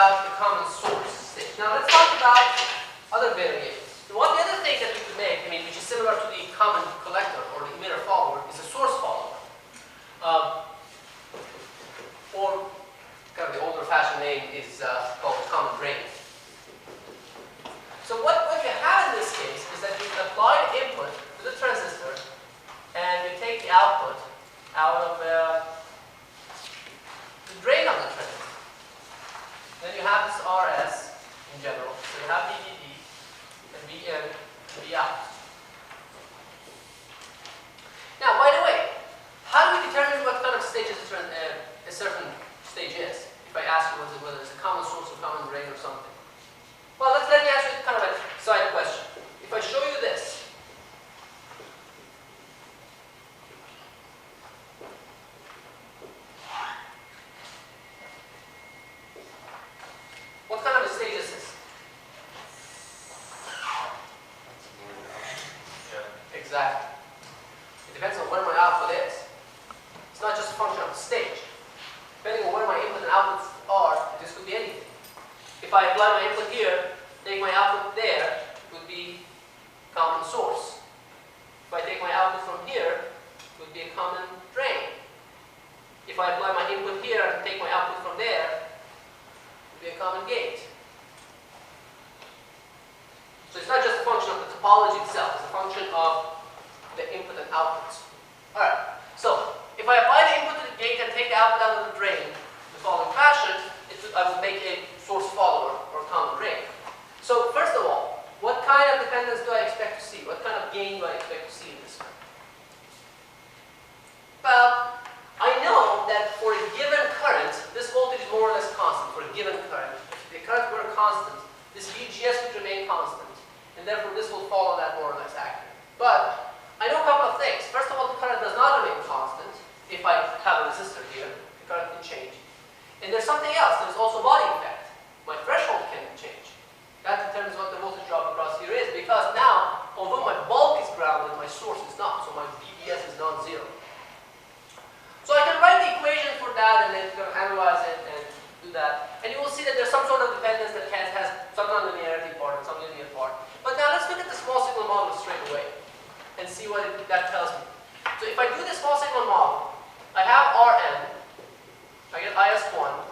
about the common source stage. Now let's talk about other variables. One the other thing that we could make, which is similar to the common collector or the emitter follower, is a source follower. Or kind of the older fashioned name is called common drain. So what you have in this case is that you apply the input to the transistor and you take the output out of the drain of the transistor. Then you have this RS in general. So you have VDD and VN and Vout. Now, by the way, how do we determine what kind of stage a certain stage is? If I ask you whether it's a common source or common drain or something. Well, let me ask you kind of a side question. If I show you this, what kind of a stage is this? Yeah. Exactly. It depends on where my output is. It's not just a function of the stage. Depending on where my input and outputs are, this could be anything. If I apply my input here, take my output there, it would be common source. If I take my output from here, it would be a common drain. If I apply my input here and take my output from there, it would be a common gate. So it's not just a function of the topology itself, it's a function of the input and outputs. Alright, so if I apply the input to the gate and take the output out of the drain in the following fashion, I would make a source follower or common drain. So first of all, what kind of dependence do I expect to see? What kind of gain do I expect to see in this one? Well, I know that for a given current, this voltage is more or less constant for a given current. If the current were constant, this VGS would remain constant, and therefore this will follow that more or less accurate. But I know a couple of things. First of all, the current does not remain constant. If I have a resistor here, the current can change. And there's something else. There's also body effect. My threshold can change. That determines what the voltage drop across here is, because now, although my bulk is grounded, my source is not. So my VBS is non-zero. So I can write the equation for that and then analyze it and do that. And you will see that there's some sort of dependence that has some nonlinearity part and some linear part. But now let's look at the small signal model straight away and see what that tells me. So if I do the small signal model, I have Rn, I get IS1,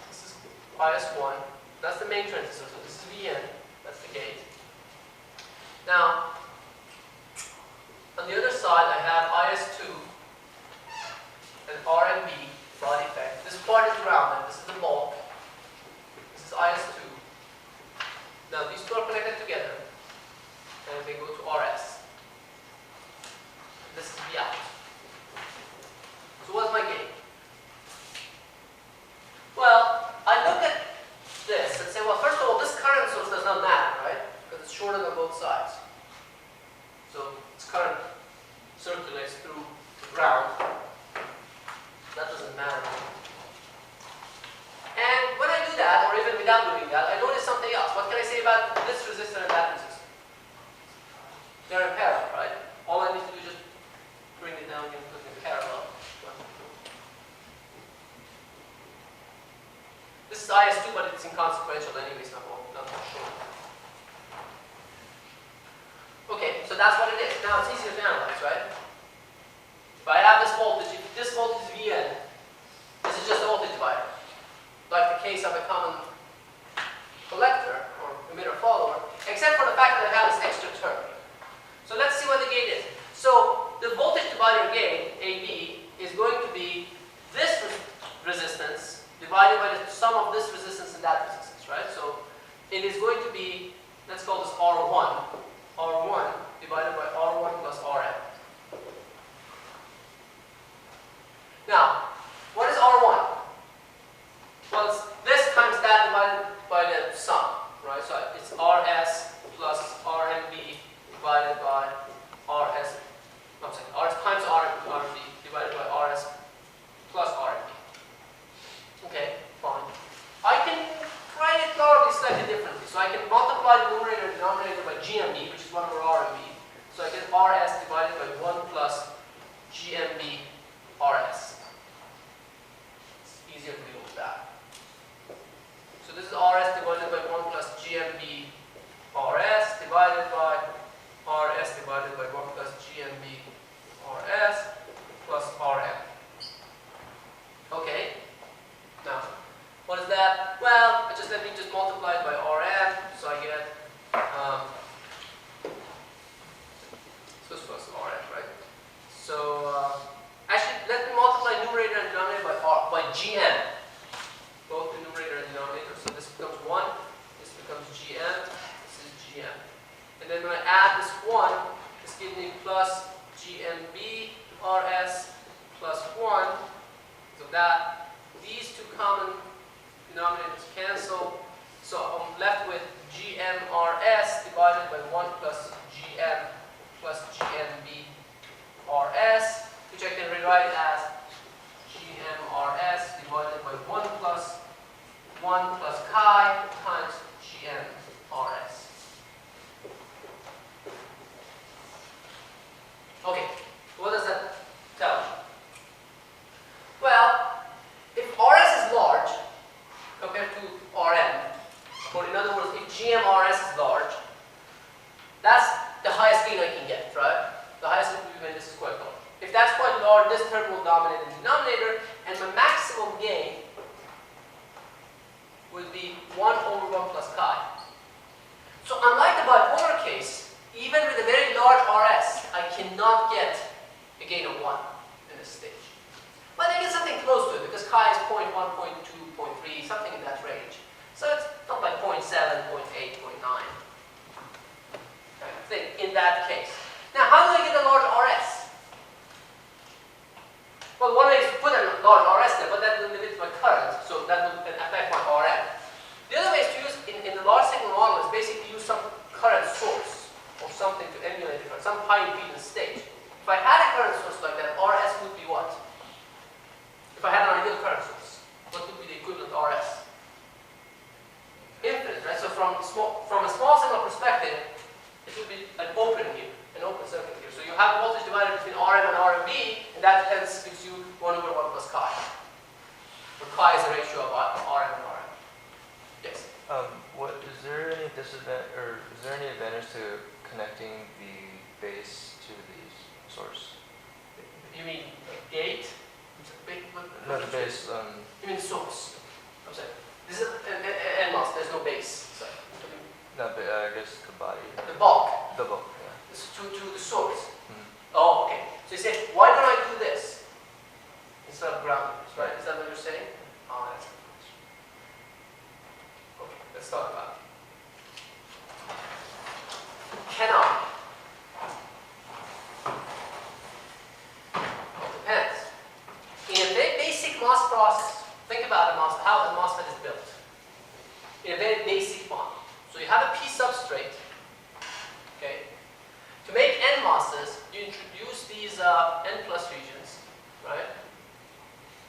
this is IS1, that's the main transistor, so this is Vn, that's the gate. Now, on the other side I have IS2 and RnB, body effect. This part is grounded, this is the bulk, this is IS2. Now these two are connected together, and they go to RS. This is Vout. So what's my gain? Well, I look at this and say, well, first of all, this current source does not matter, right? Because it's shorted on both sides. So its current circulates through the ground. That doesn't matter. And when I do that, or even without doing that, I notice something else. What can I say about this resistor and that resistor? They're in parallel, right? All I need to do is just bring it down and put it in parallel. This is IS2, but it's inconsequential anyway, it's not sure. Okay, so that's what it is. Now it's easier to analyze, right? If I have this voltage, if this voltage is Vn, this is just a voltage divider. Like the case of a common collector or emitter follower, except for the fact that I have this extra term. So let's see what the gate is. So the voltage divider gain, AB, is going to be this resistance divided by the sum of this resistance and that resistance, right? So it is going to be, let's call this R1. R1 divided by R1 plus Rn. Now, what is R1? Well, it's this times that divided by the sum, right? So it's Rs plus Rnb divided by Rs, I'm sorry, R times Rnb divided by Rs plus Rnb. Okay, fine. I can write it probably slightly differently. So I can multiply the numerator and denominator by GMB, which is 1 over RMB. So I the GM, both the numerator and denominator. So this becomes 1, this becomes GM, this is GM. And then when I add this 1, this gives me plus GMB RS plus 1. So that these two common denominators cancel. So I'm left with GMRS divided by 1 plus GM plus GMB RS, which I can rewrite as GMRS divided by 1 plus chi times GMRS. Okay, what does that tell me? Well, if RS is large compared to RM, or in other words, if GMRS is large, that's the highest gain I can get, right? The highest will be when this is quite large. If that's quite large, this term will dominate in the denominator, and my maximum gain will be 1 over 1 plus chi. So unlike the bipolar case, even with a very large RS, I cannot get a gain of 1 in this stage. But I get something close to it because chi is 0.1, 0.2, 0.3, something in that range. So it's not like 0.7, 0.8, 0.9 kind of thing in that case. Now, how do I get a large RS? Well, one way is to put a large RS there, but that will limit my current, so that will affect my RM. The other way is to use, in the large signal model, is basically use some current source or something to emulate it, some high impedance stage. If I had a current source like that, RS would be what? If I had an ideal current source, what would be the equivalent RS? Infinite, right? So from a small signal perspective, it would be an open here, an open circuit here. So you have voltage divided between RM and RMB, and that hence gives you 1 over 1 plus chi. Where chi is a ratio of RM and RM. Yes? Is there any disadvantage, or is there any advantage to connecting the base to the source? You mean gate? No, the base. You mean source? I'm sorry. This is an NMOS, there's no base. Sorry. No, but I guess the body. The bulk. The bulk, yeah. This is to the source. Mm-hmm. Oh, okay. So you say, why don't I do this instead of grounding this, right? Is that what you're saying? Oh, that's a good question. Okay, let's talk about it. Can I? It depends. In a very basic MOS process, think about how a MOSFET is built. In a very basic model. So you have a P substrate. Okay. To make NMOSes, you introduce these N plus regions, right?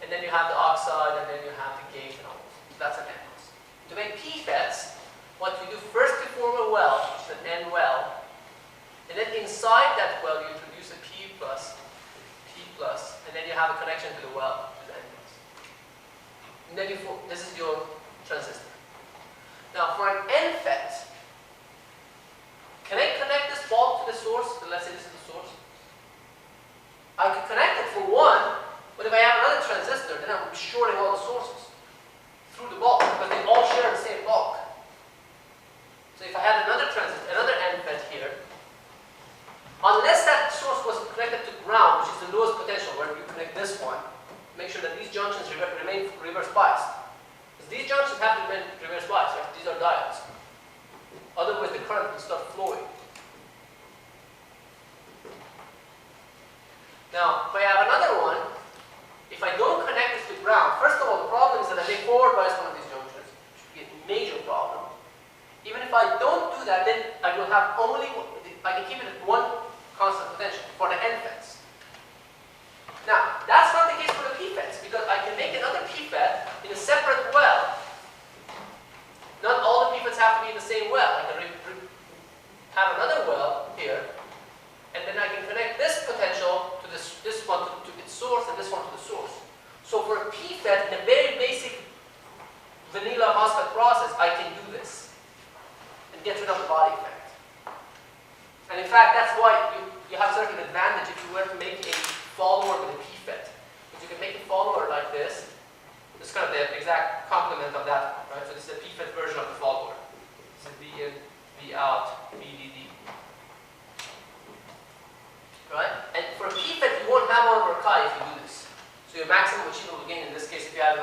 And then you have the oxide, and then you have the gate and all. That's an NMOS. To make PFETs, what you do first, you form a well, which is an N well, and then inside that well you introduce a P plus, and then you have a connection to the well, to the N plus. And then this is your transistor. Now for an NFET, can I connect this bulb to the source? So let's say this is the source. I could connect it for one, but if I have another transistor, then I'm shorting all the sources through the bulb because they all share the same bulk. So if I had another transistor, another NFET here, unless that source was connected to ground, which is the lowest potential, where you connect this one, make sure that these junctions remain reverse biased. Because these junctions have to remain reverse biased, right? These are diodes. Otherwise, the current will start flowing. Now, if I have another one, if I don't connect this to ground, first of all, the problem is that I may forward bias one of these junctions, which would be a major problem. Even if I don't do that, then I will have I can keep it at one constant potential for the NFETs. Now, that's not the case for the PFETs, because I can make another PFET in a separate well. Not all the PFETs have to be in the same well. I can have another well here, and then I can connect this potential to this one to its source, and this one to the source. So for a PFET, in a very basic vanilla MOSFET process, I can do this and get rid of the body effect. And in fact, that's why you have certain advantage if you were to make a follower with a PFET. Because you can make a follower like this. This is kind of the exact complement of that one, right? So this is a PFET version of the follower. It's a V in, V out, VDD. Right? And for a PFET, you won't have 1 over chi if you do this. So your maximum achievable gain in this case, if you have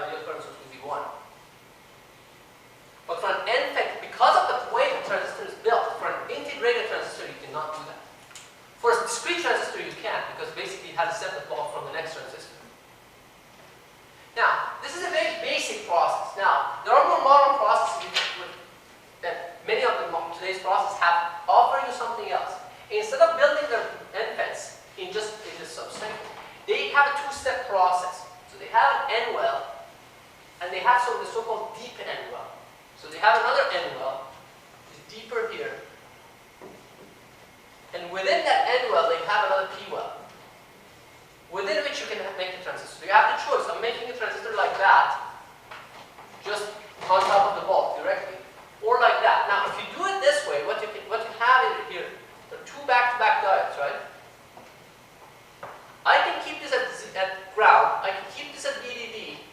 So they have an N well, and they have the so-called deep N well. So they have another N well, which is deeper here. And within that N well, they have another P well, within which you can make a transistor. So you have the choice of making a transistor like that, just on top of the bulb directly, or like that. Now, if you do it this way, what you have in here, there are two back-to-back diodes, right? I can keep this at ground, I can keep this at VDD,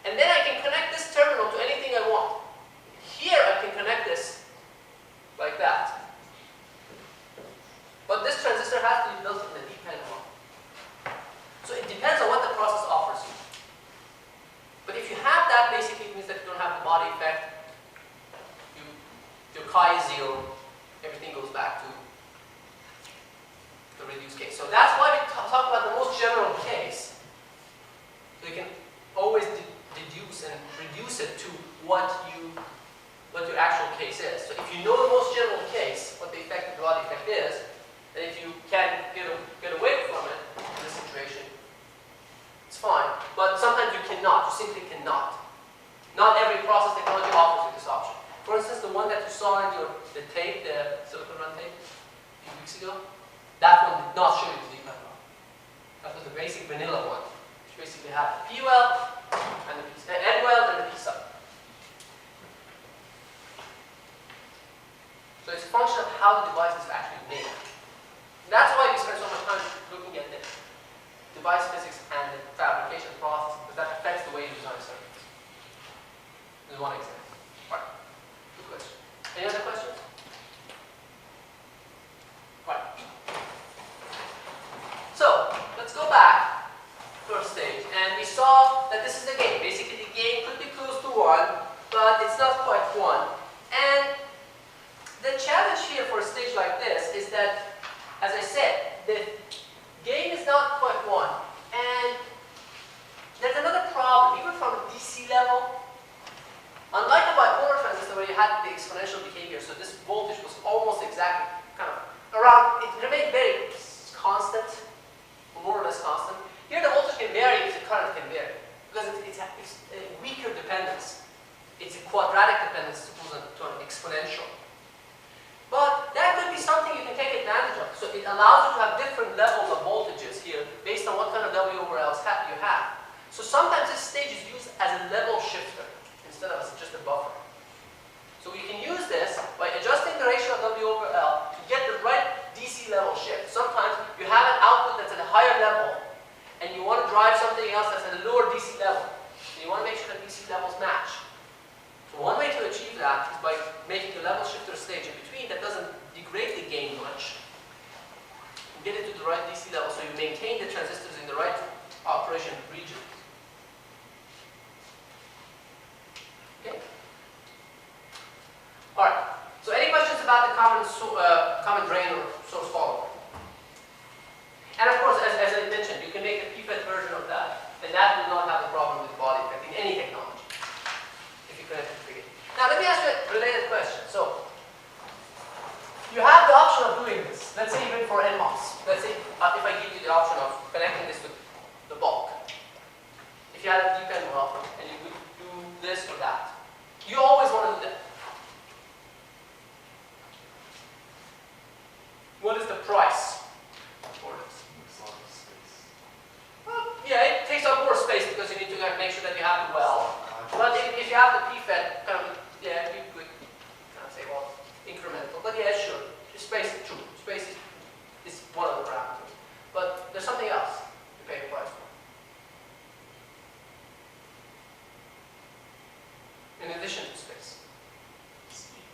and then I can connect this terminal to anything I want. Here I can connect this like that. But this transistor has to be built in the deep N well. So it depends on what the process offers you. But if you have that, basically it means that you don't have the body effect. Your chi is 0, everything goes back to the reduced case. So that's why we talk about the most general case. So you can always deduce and reduce it to what your actual case is. So if you know the most general case, what the effect of the body effect is, then if you can get away from it in this situation, it's fine. But sometimes you cannot. You simply cannot. Not every process technology offers you this option. For instance, the one that you saw in the tape, the silicon run tape, a few weeks ago, that one did not show you the deep N well. That was the basic vanilla one, which basically had the P well and the N well and the P sub. So it's a function of how the device is actually made. And that's why we spend so much time looking at the device physics and the fabrication process, because that affects the way you design circuits. This is one example. Right. Good question. Any other questions? Right. So, let's go back to our stage, and we saw that this is the gain. Basically, the gain could be close to 1, but it's not quite 1. And the challenge here for a stage like this is that, as I said, the gain is not quite 1. And there's another problem, even from a DC level. Unlike a bipolar transistor where you had the exponential behavior, so this voltage was almost exactly kind of around, it remained very constant, more or less constant. Here the voltage can vary if the current can vary, because it's a weaker dependence. It's a quadratic dependence as opposed to an exponential. But that could be something you can take advantage of. So it allows you to have different levels of voltages here based on what kind of W over L you have. So sometimes this stage is used as a level shifter instead of as just a buffer. So we can use this by adjusting the ratio of W over L to get the right DC level shift. Sometimes you have an output that's at a higher level and you want to drive something else that's at a lower DC level. So you want to make sure that DC levels match. So one way to achieve that is by making a level shifter stage in between that doesn't degrade the gain much. You get it to the right DC level so you maintain the transistors in the right operation region. Okay? Alright, so any questions about the common drain or source follower? And of course, as I mentioned, you can make a PFET version of that, and that will not have a problem with body effect in any technology, if you connect it to the gate. Now let me ask you a related question. So, you have the option of doing this. Let's say even for NMOS. Let's say if I give you the option of connecting this with the bulk. If you had a deep N well and you would do this or that. You always want to do that. What is the price for this? Well, yeah, it takes up more space because you need to make sure that you have the well. But if you have the PFET, kind of, yeah, you could kind of say, well, incremental. But yeah, sure. Space is true. Space is one of the parameters. But there's something else you pay the price for. In addition to space. Speed.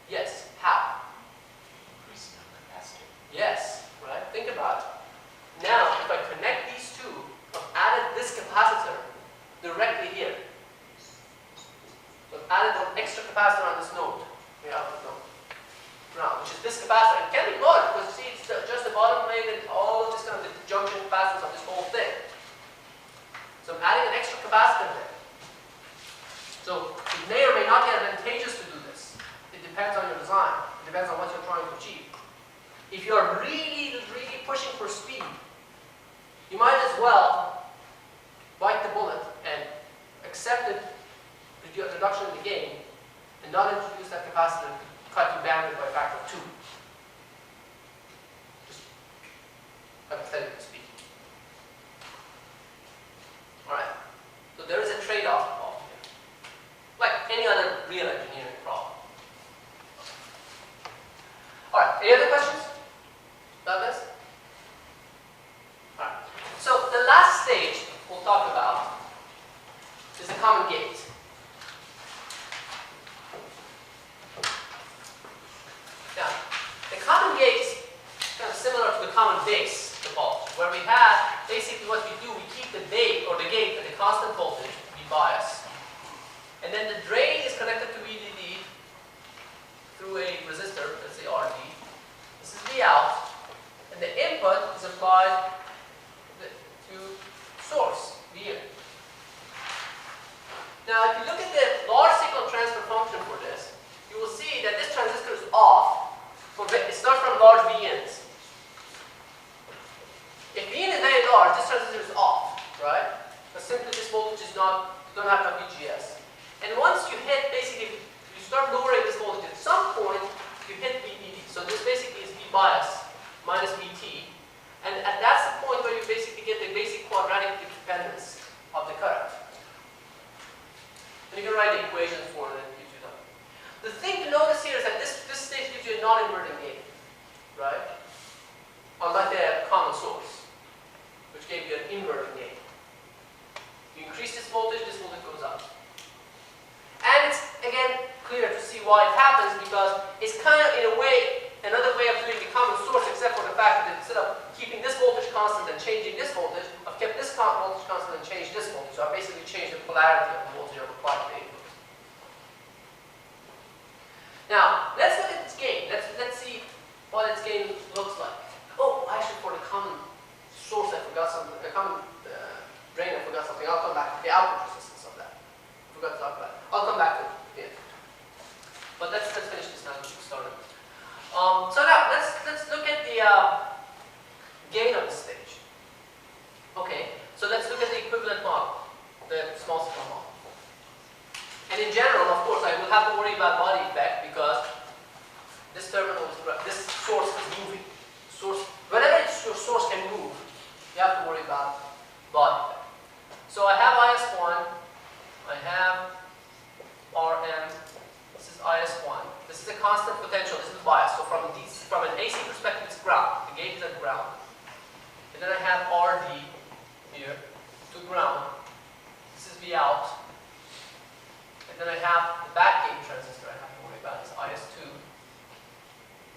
Yes. How? Increasing our capacity. Yes. Right? Think about it. Now, if I connect these two, I've added this capacitor directly here. So I've added an extra capacitor on this node. The output node. Now, which is this capacitor. It can be large because you see it's just the bottom plate and all of this kind of the junction capacitance of this whole thing. So I'm adding an extra capacitor there. So it may or may not be advantageous to do this. It depends on your design. It depends on what you're trying to achieve. If you're really, really pushing for speed, you might as well reduction in the gain and not introduce that capacitor to cut your bandwidth by a factor of 2. Just hypothetically speaking. Alright? So there is a trade-off involved here. Like any other real engineering problem. Alright, any other questions about this? Alright. So the last stage we'll talk about is the common gate. Now, the common gate is kind of similar to the common base topology, where we have basically what we do, we keep the gate or the gate at a constant voltage, V bias, and then the drain is connected to VDD through a resistor, let's say RD. This is V out, and the input is applied to source, V in. Now, if you look at the large signal transfer function for this, you will see that this transistor is off. It starts from large V-ins. If V-in is very large, this transistor is off, right? But simply this voltage is not, don't have enough VGS. And once you hit, basically, you start lowering this voltage, at some point, you hit VDD. So this basically is V bias minus VT. And that's the point where you basically get the basic quadratic dependence of the current. And you can write the equation for it and it gives you that. The thing to notice here is that this stage gives you a non-inverting gate, right? Unlike the common source, which gave you an inverting gate. You increase this voltage goes up. And it's, again, clear to see why it happens because it's kind of, in a way, another way of doing the common source, except for the fact that instead of keeping this voltage constant and changing this voltage, I've kept this voltage constant and changed this voltage. So I've basically changed the polarity of the voltage I've applied to the input. Now, let's look at its gain. Let's see what its gain looks like. Oh, actually, for the common source, I forgot something. The common drain, I forgot something. I'll come back to the output resistance of that. I forgot to talk about it. I'll come back to it. But let's finish this now. We should start it. So now let's look at the gain of the stage. Okay, so let's look at the equivalent model, the small signal model. And in general, of course, I will have to worry about body effect because this terminal is, this source is moving. Whenever your source can move, you have to worry about body effect. So I have IS1, I have Rm, this is IS1. This is a constant potential, this is bias. So from an AC perspective, it's ground. The gate is at ground. And then I have RD here to ground. This is V out. And then I have the back gate transistor I have to worry about. This is IS2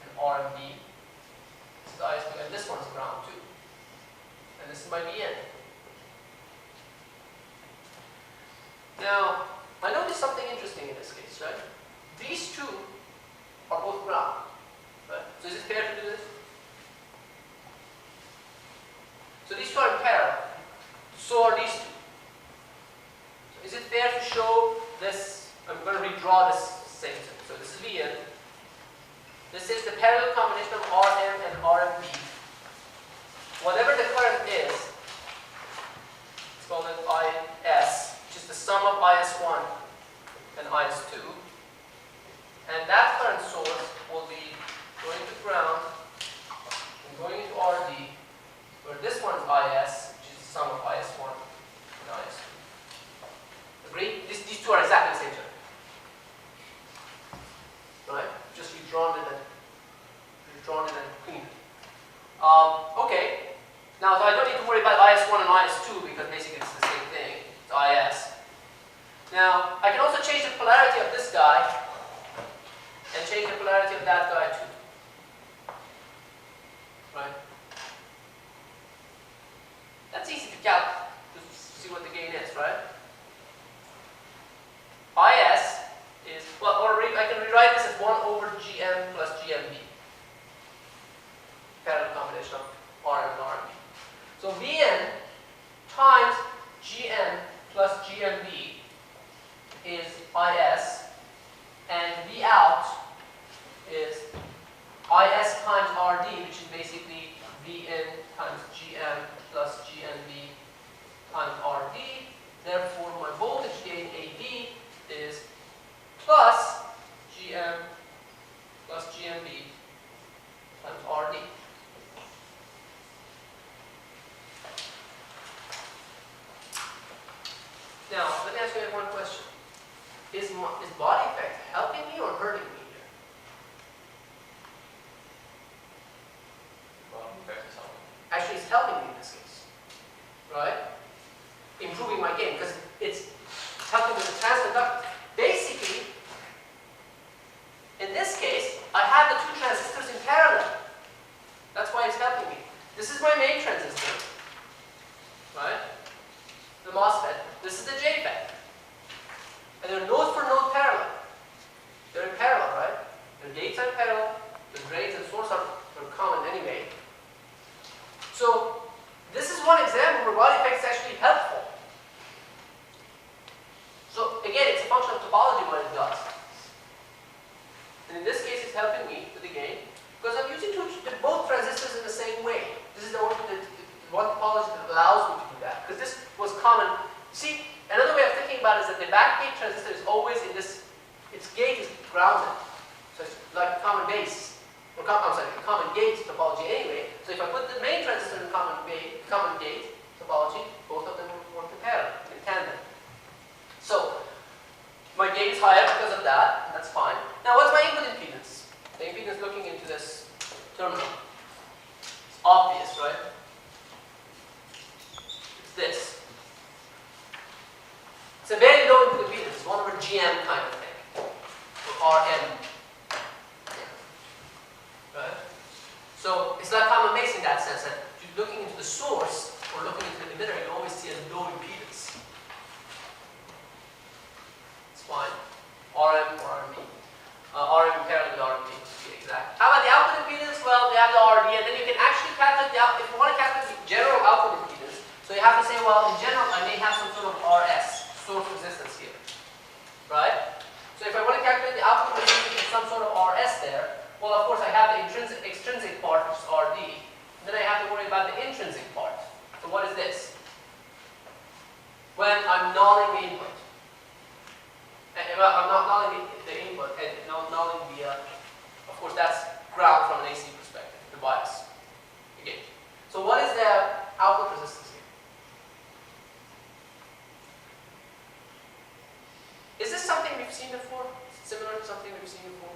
and RMD. This is IS2, and this one's ground too. And this is my VN. Now, I noticed something interesting in this case, right? These two are both ground, right? So is it fair to do this? So these two are in parallel. So are these two. So is it fair to show this? I'm going to redraw this same thing. So this is Vn. This is the parallel combination of Rm and Rmb. Whatever the current is, it's called an Is, which is the sum of Is1 and Is2. And that current source will be going to ground and going into RD, where this one's Is, which is the sum of Is1 and Is2. Agree? These two are exactly the same term. Right? Just redrawn it and cleaned it. Okay. Now, so I don't need to worry about Is1 and Is2 because basically it's the same thing. It's Is. Now, I can also change the polarity of this guy and change the polarity of that guy too. Right? That's easy to calculate to see what the gain is, right? Is is, well, or I can rewrite this as 1 over Gm plus Gmb. Parallel combination of Rm and Rb. So Vn times Gm plus Gmb is Is, and V out is Is times Rd, which is basically Vn times Gm plus Gmb times Rd. Therefore, my voltage gain AB is you one question. Is body effect helping me or hurting me here? Well, effect is helping. Actually, it's helping me in this case, right? Improving my gain because it's helping with the transconductor. Basically, in this case, I have the two transistors in parallel. That's why it's helping me. This is my main transistor, right? The MOSFET. This is the JFET. And they're node for node parallel. They're in parallel, right? The gates are in parallel. The drains and source are common anyway. So this is one example where body effect is actually helpful. So again, it's a function of topology what it does. And in this case, it's helping me with the gain because I'm using both transistors in the same way. This is the one topology that allows me to do that. Because this was common. See, another way of thinking about it is that the back gate transistor is always in this, its gate is grounded. So it's like a common base. Or I'm sorry, a common gate topology anyway. So if I put the main transistor in common gate topology, both of them will work in parallel, in tandem. So my gain is higher because of that, and that's fine. Now what's my input impedance? The impedance looking into this terminal. It's obvious, right? It's this. It's a very low input impedance. It's 1 over GM kind of thing. Or RM. Right? So it's not common base in that sense that you're looking into the source or looking into the emitter, you always see a low impedance. It's fine. RM or RMP. RM parallel with RMP to be exact. How about the output impedance? Well, they have the RD, and then you can actually calculate the output. If you want to calculate the general output impedance, so you have to say, well, in general, I may have some sort of RS, source resistance here. Right? So if I want to calculate the output impedance with some sort of RS there, well, of course, I have the extrinsic part, which is RD. And then I have to worry about the intrinsic part. So what is this? When I'm nulling the input. I'm not nulling the input, and nulling the, of course, that's ground from an AC perspective, the bias. Again. So what is the output resistance here? Is this something we've seen before? Is it similar to something we've seen before?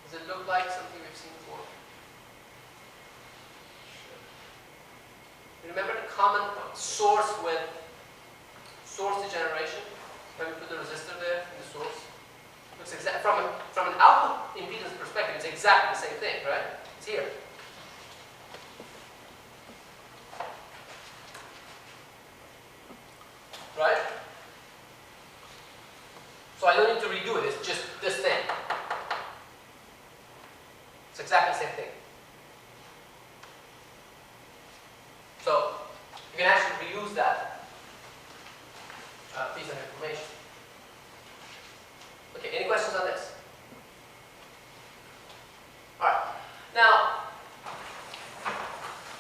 Does it look like something we've seen before? You remember the common source with source degeneration? When we put the resistor there in the source? Looks from an output impedance perspective, it's exactly the same thing, right? It's here. Right? So I don't need to redo it, it's just this thing. It's exactly the same thing. So you can actually reuse that piece of information. Okay, any questions on this? Alright, now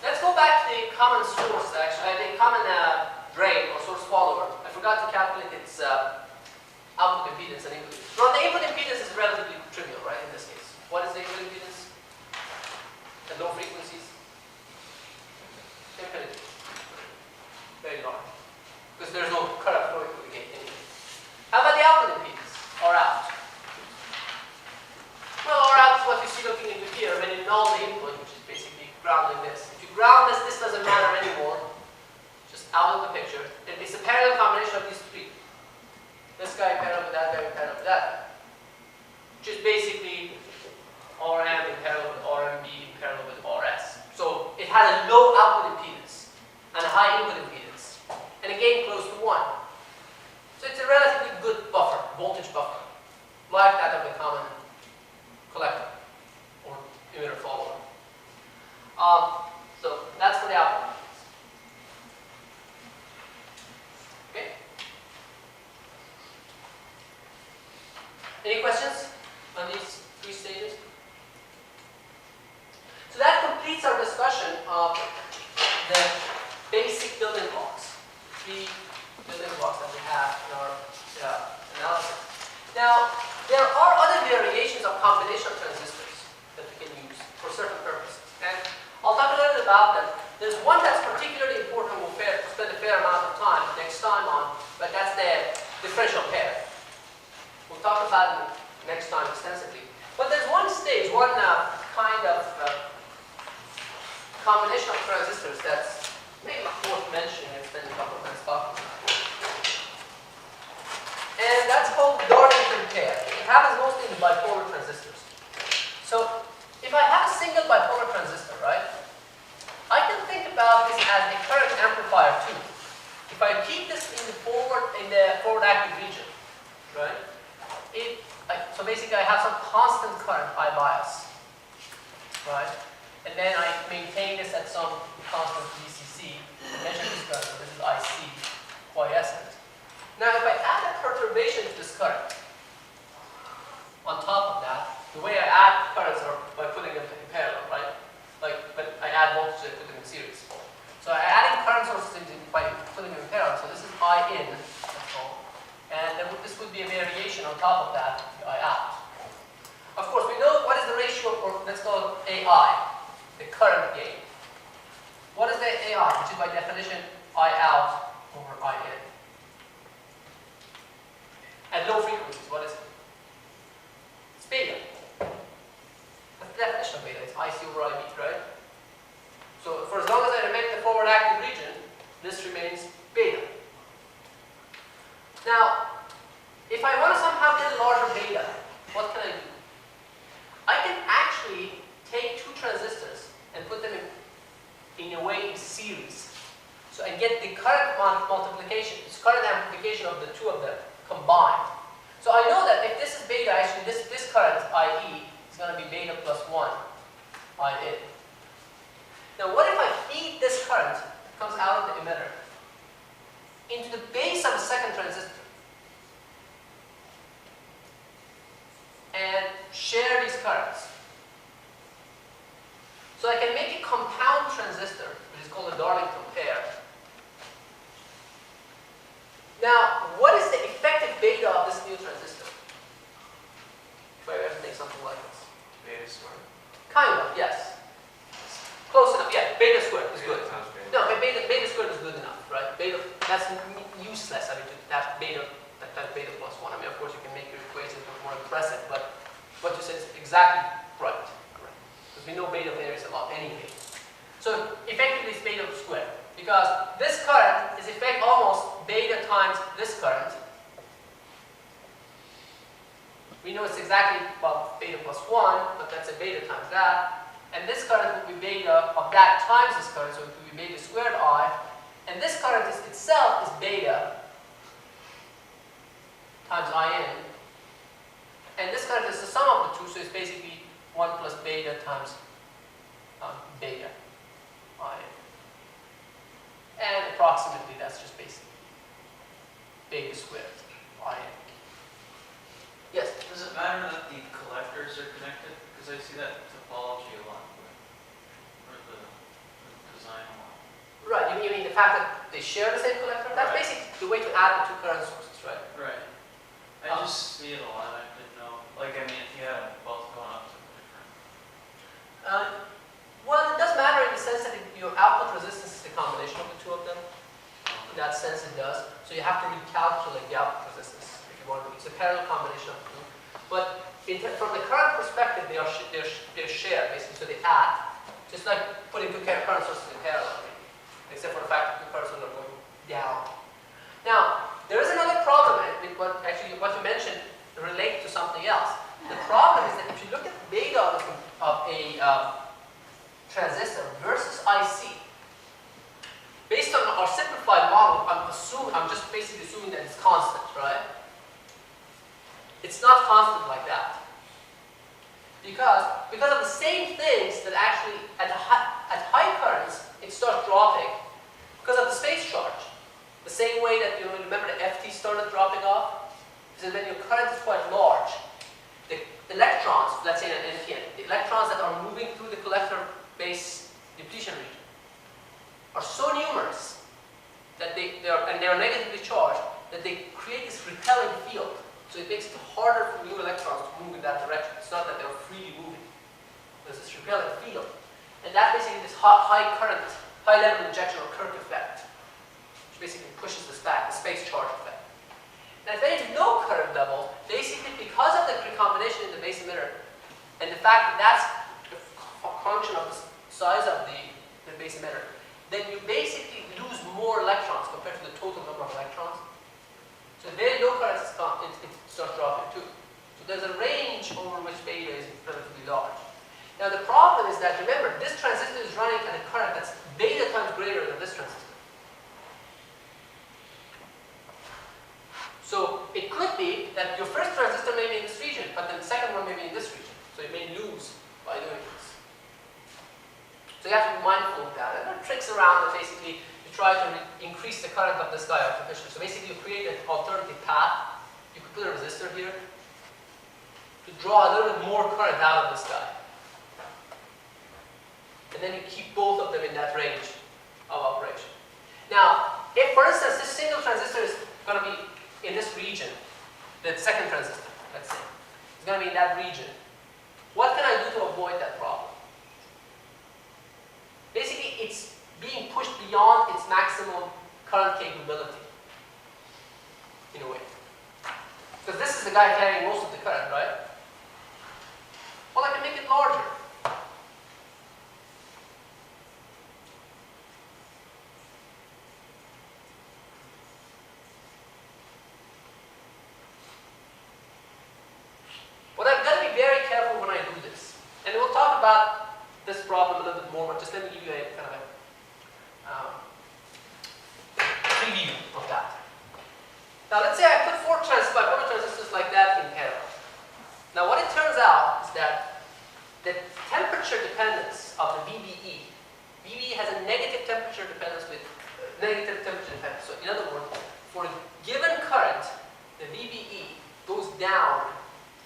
let's go back to the common source, actually, the common drain or source follower. I forgot to calculate its output impedance and input impedance. Now the input impedance is relatively trivial, right, in this case. What is the input impedance? At low frequencies? Infinity. Very large. Because there's no current flowing through the gate anyway. How about the output impedance? Or out? Well, or out is what you see looking into here when you null the input, which is basically grounding this. If you ground this doesn't matter anymore. Just out of the picture. It's a parallel combination of these three. This guy parallel with that guy parallel with that. Which is basically RM in parallel with RMB in parallel with RS. So it has a low output impedance and a high input impedance. And a gain close to 1. So it's a relatively good buffer, voltage buffer, like that of a common collector or emitter follower. So that's for the output impedance. Okay? Any questions on these three stages? So that completes our discussion of the basic building blocks, three building blocks that we have in our analysis. Now, there are other variations of combination of transistors that we can use for certain purposes. And I'll talk a little bit about them. There's one that's particularly important. We'll spend a fair amount of time next time on, but that's the differential pair. We'll talk about it next time extensively. But there's one stage, one kind of combination of transistors that's maybe worth mentioning and spending a couple of minutes talking about. And that's called Darlington pair. It happens mostly in the bipolar transistors. So if I have a single bipolar transistor, right, I can think about this as a current amplifier too. If I keep this in the forward active region, right, so basically I have some constant current I bias, right, and then I maintain this at some constant VCC and measure this current. So this is IC quiescent. Now if I add a perturbation to this current, on top of that, the way I add currents are by putting them in parallel, right? But I add voltage and put them in series. So I'm adding current sources by putting them in parallel. So this is I in, and then this would be a variation on top of that, I out. Of course, we know what is the ratio, or let's call it AI, the current gain. What is the AI, which is by definition I out over I in? At low frequencies, what is it? It's beta. That's the definition of beta. It's IC over IB, right? So for as long as I remain in the forward active region, this remains beta. Now, if I want to somehow get a larger beta, what can I do? I can actually take two transistors and put them in a way in series. So I get the current multiplication, this current amplification of the two of them combined. So I know that if this is beta, actually this current, IE, is going to be beta plus 1, IN. Now what if I feed this current that comes out of the emitter into the base of a second transistor and share these currents? So I can make a compound transistor, which is called a Darlington pair. Now, what is the effective beta of this new transistor? If I were to make something like this. Beta squared. Kind of, yes. Close enough, yeah. Beta squared is good. Sounds great. No, but beta squared is good enough, right? Beta, that's useless. I mean, that beta plus 1. I mean, of course, you can make your equations look more impressive, but what you said is exactly right. Correct. Because we know beta varies a lot anyway. So, effectively, it's beta squared. Because this current is almost beta times this current. We know it's exactly, well, beta plus 1, but that's a beta times that. And this current will be beta of that times this current, so it will be beta squared I. And this current itself is beta times IN. And this current is the sum of the two, so it's basically 1 plus beta times beta IN. And approximately, that's just basically beta squared IN. Yes? Does it matter that the collectors are connected? Because I see that topology a lot, or the design a lot. Right, you mean the fact that they share the same collector? That's Right. basically the way to add the two current sources, right? Right. I just see it a lot. I didn't know. Like, I mean, if you had them both going up to different. Well, it does matter in the sense that your output resistance is the combination of the two of them. In that sense, it does. So you have to recalculate the output resistance if you want to. It's a parallel combination of the two. But from the current perspective, they're shared, basically, so they add. Just like putting two current sources in parallel, except for the fact that two current sources are going down. Now, there is another problem with what you mentioned relate to something else. The problem is that if you look at the beta of a transistor versus IC, based on our simplified model, I'm just basically assuming that it's constant, right? It's not constant like that. Because of the same things that actually, at high currents, it starts dropping because of the space charge. The same way that, remember the FT started dropping off? Because when your current is quite large, the electrons, let's say in an NPN, the electrons that are moving through the collector base depletion region are so numerous that they are negatively charged that they create this repelling field. So it makes it harder for new electrons to move in that direction. It's not that they're freely moving. There's this repelling field. And that's basically this high current, high level injection or Kirk effect. which basically pushes this back, the space charge effect. And at very low current level, basically because of the recombination in the base emitter, and the fact that that's the function of the size of the base emitter, then you basically lose more electrons compared to the total number of electrons. So at very low currents, it starts dropping too. So there's a range over which beta is relatively large. Now the problem is that, remember, this transistor is running at a current that's beta times greater than this transistor. So it could be that your first transistor may be in this region, but then the second one may be in this region. So it may lose by doing this. So you have to be mindful of that. And there are tricks around that basically you try to increase the current of this guy artificially. So basically you create an alternative path. You could put a resistor here to draw a little bit more current out of this guy. And then you keep both of them in that range of operation. Now, if for instance this single transistor is going to be in this region, the second transistor, let's say, is going to be in that region, what can I do to avoid that problem? Basically, it's being pushed beyond its maximum current capability, in a way. Because this is the guy carrying most of the current, right? Well, I can make it larger. But I've got to be very careful when I do this. And we'll talk about this problem a little bit more, but just let me give you a kind of a preview of that. Now let's say I put four transistors like that in parallel. Now what it turns out is that the temperature dependence of the VBE has a negative temperature dependence with negative temperature dependence. So in other words, for a given current, the VBE goes down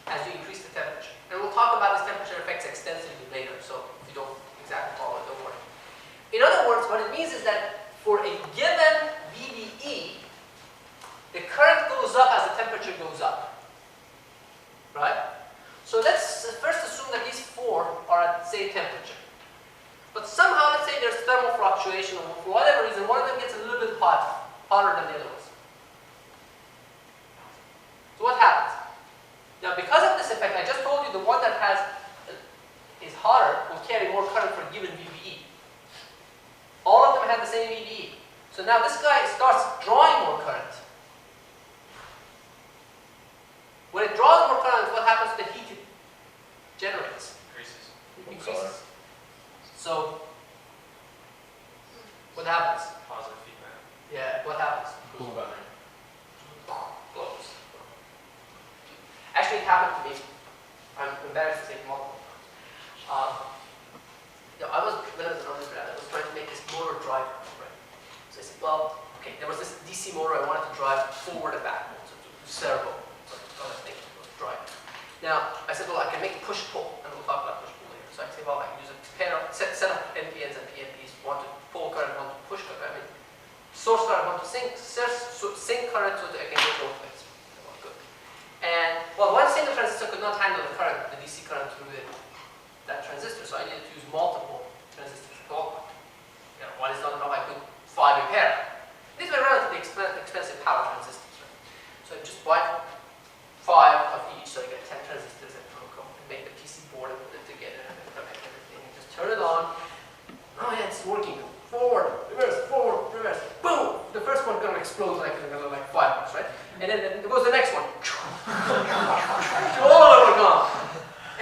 as you increase the temperature. And we'll talk about this temperature effects extensively later, so if you don't exactly follow it, don't worry. In other words, what it means is that for a given VBE, the current goes up as the temperature goes up. Right? So let's first assume that these four are at the same temperature. But somehow, let's say there's thermal fluctuation, or for whatever reason, one of them gets a little bit hotter than the other ones. So what happens? Now, because of this effect, I just told you the one that is hotter will carry more current for a given VBE. All of them have the same VBE. So now this guy starts drawing more current. When it draws more current, what happens to the heat it generates? Increases. So, what happens? Positive feedback. Yeah, what happens? Cool button. Blows. Actually, it happened to me. I'm embarrassed to say multiple times. When I was an undergrad, I was trying to make this motor drive, right? So I said, well, okay, there was this DC motor I wanted to drive forward and backward, so to servo, so I think it was drive. Now, I said, well, I can make push-pull, and we'll talk about push-pull later. So I said, well, I can use a pair of set of NPNs and PNPs, one to pull current, one to push current. I mean, source current, one to sync current, so that I can go both ways. Well, good. And, well, one single transistor could not handle the current, the DC current through that transistor, so I needed to use multiple transistors. Well, one is not enough, I put 5 in pair. These were relatively expensive power transistors, right? So I just buy 5 of each, so I get 10 transistors and make the PC board and put it together and connect everything and just turn it on. Oh yeah, it's working. Forward, reverse, boom! The first one gonna explode like fireworks, right? And then there goes the next one. All of them gone.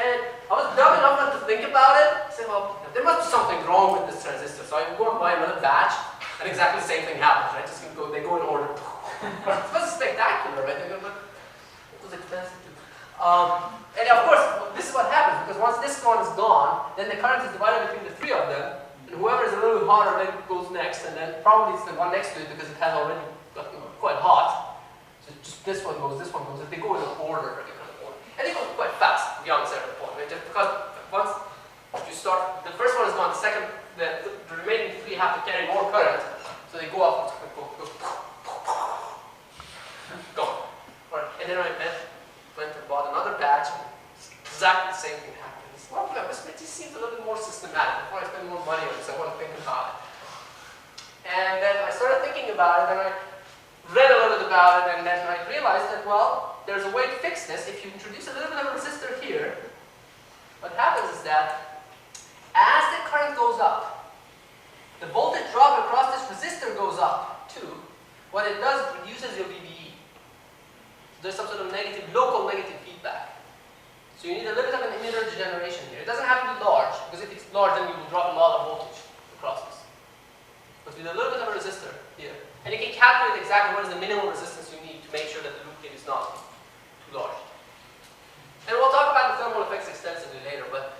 And I was dumb enough not to think about it. I said, well, there must be something wrong with this transistor. So I go and buy another batch, and exactly the same thing happens, right? They go in order. It was spectacular, right? It was expensive too. And of course, this is what happens, because once this one is gone, then the current is divided between the 3 of them, and whoever is a little bit hotter then goes next, and then probably it's the one next to it because it has already gotten quite hot. So just this one goes, if they go in order, and they go quite fast beyond a certain point, right? Just because once you start, the first one is gone, the remaining 3 have to carry more current, so they go up, go. Right. And then I went and bought another batch, and exactly the same thing happens. Well, this seems a little bit more systematic. Before I spend more money on this, I want to think about it. And then I started thinking about it, and I read a little bit about it, and then I realized that, well, there's a way to fix this. If you introduce a little bit of a resistor here, what happens is that as the current goes up, the voltage drop across this resistor goes up too. What it does, it reduces your VBE. So there's some sort of local negative feedback. So you need a little bit of an emitter degeneration here. It doesn't have to be large, because if it's large, then you will drop a lot of voltage across this. But with a little bit of a resistor here, and you can calculate exactly what is the minimum resistance you need to make sure that the loop gain is not too large. And we'll talk about the thermal effects extensively later, but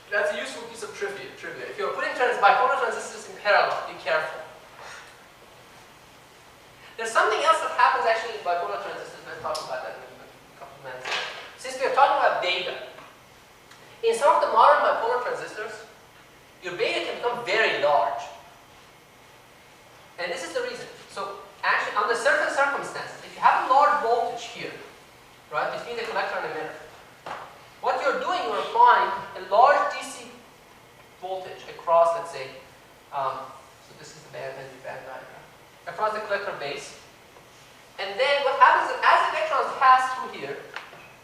that's a useful piece of trivia. If you're putting bipolar transistors in parallel, be careful. There's something else that happens actually in bipolar transistors. Let's talk about that in a couple of minutes. Since we are talking about beta, in some of the modern bipolar transistors, your beta can become very large. And this is the reason. So actually, under certain circumstances, if you have a large voltage here, right, between the collector and emitter, what you're doing, you're applying a large DC voltage across, let's say, so this is the band diagram, across the collector base. And then what happens is, as electrons pass through here,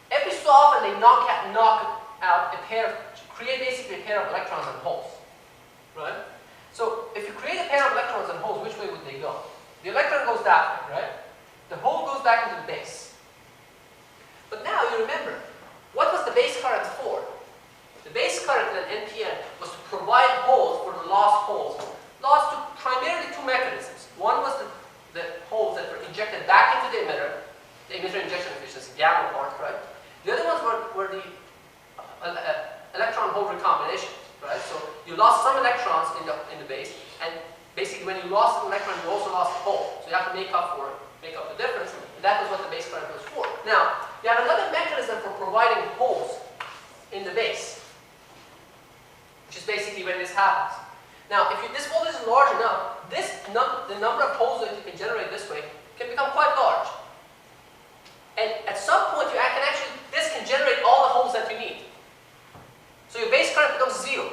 every so often they knock out a pair, create basically a pair of electrons and holes, right? So if you create a pair of electrons and holes, which way would they go? The electron goes that way, right? The hole goes back into the base. But now you remember, what was the base current for? The base current in an NPN was to provide holes for the lost holes. Lost to primarily two mechanisms. One was the holes that were injected back into the emitter injection efficiency, gamma part, right? The other ones were the electron hole recombinations, right? So you lost some electrons in the base, and basically when you lost an electron, you also lost a hole. So you have to make up the difference, and that was what the base current was for. Now, you have another mechanism for providing holes in the base, which is basically when this happens. Now, if this voltage is large enough, the number of holes that you can generate this way can become quite large. And at some point, this can generate all the holes that you need. So your base current becomes zero.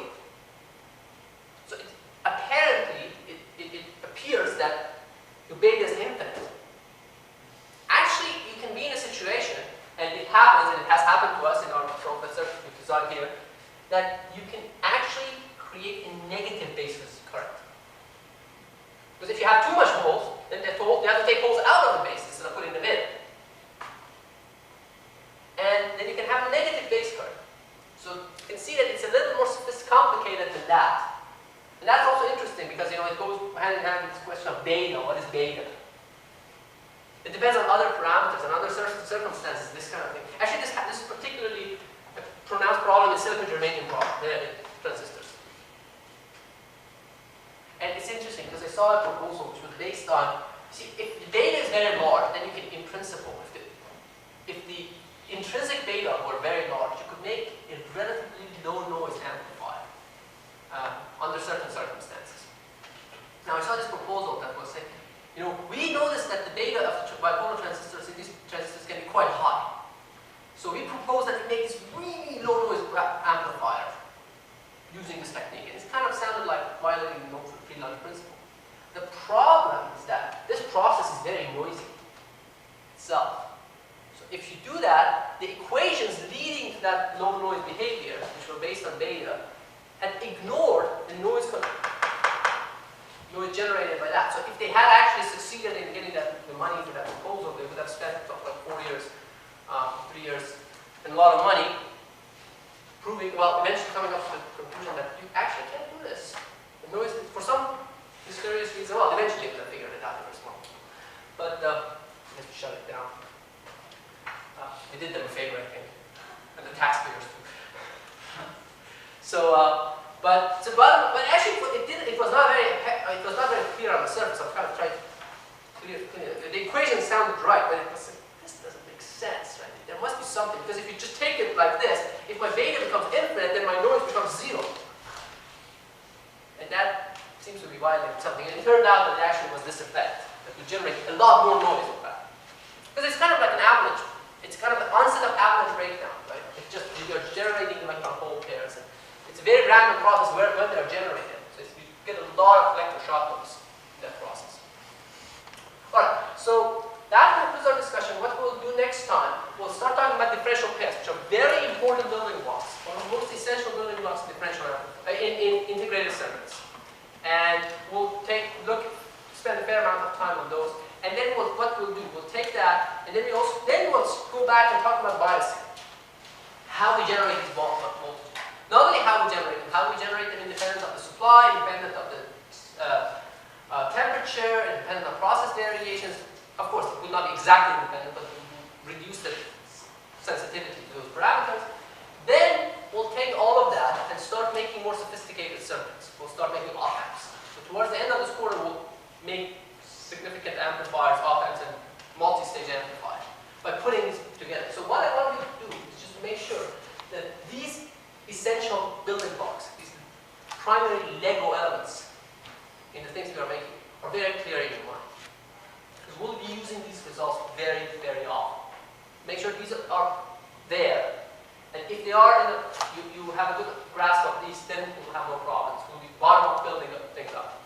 So apparently, it appears that your beta is infinite. Actually, you can be in a situation, and it happens, and it has happened to us in our professor design here, that you can actually create a negative base resistance current. Because if you have too much holes, then you have to take holes out of the base instead of putting them in. And then you can have a negative base current. So you can see that it's a little more complicated than that. And that's also interesting because it goes hand in hand with this question of beta. What is beta? It depends on other parameters and other circumstances, this kind of thing. Actually, this is particularly a pronounced problem in silicon germanium transistors. And it's interesting because I saw a proposal which was based on, see, if the beta is very large, then you can, in principle, if the intrinsic beta were very large, you could make a relatively low noise amplifier under certain circumstances. Now, I saw this proposal that was saying, we noticed that the beta of bipolar transistors in these transistors can be quite high. So we proposed that we make this really low noise amplifier using this technique. And it kind of sounded like violating the free-lunch principle. The problem is that this process is very noisy itself. So if you do that, the equations leading to that low noise behavior, which were based on beta, had ignored the noise generated by that. So if they had actually succeeded in getting the money for that proposal, they would have spent like 4 years, 3 years, and a lot of money eventually coming up to the conclusion that you actually can't do this. The noise, for some mysterious reason, eventually they figured it out, they were smart. But they just shut it down. They did them a favor, I think, and the taxpayers too. But actually, it was not very clear on the surface. I'm kind of trying to clear. The equation sounded right, but it was like, this doesn't make sense, right? There must be something, because if you just take it like this, if my beta becomes infinite, then my noise becomes zero. And that seems to be violating something. And it turned out that it actually was this effect, that would generate a lot more noise with that. Because it's kind of like an avalanche. It's kind of the onset of avalanche breakdown, right? It's just, you're generating electron hole pairs. And it's a very random process when they're generated. So you get a lot of collector shock noise in that process. So that concludes our discussion. What we'll do next time, we'll start talking about differential pairs, which are very important building blocks, one of the most essential building blocks in differential in integrated circuits. And we'll spend a fair amount of time on those. And then what we'll do, we'll take that, and then we'll go back and talk about body-effecy, how we generate these voltages. Not only how we generate them independent of the supply, independent of the temperature, independent of process variations. Of course, it will not be exactly independent, but we will reduce the sensitivity to those parameters. Then we'll take all of that and start making more sophisticated circuits. We'll start making op-amps. So towards the end of this quarter, we'll make significant amplifiers, op-amps, and multi-stage amplifiers by putting these together. So what I want you to do is just make sure that these essential building blocks, these primary Lego elements in the things we are making, are very clear in your mind. Because we'll be using these results very, very often. Make sure these are there. And if they are, you have a good grasp of these, then we'll have no problems. We'll be bottom-up building things up.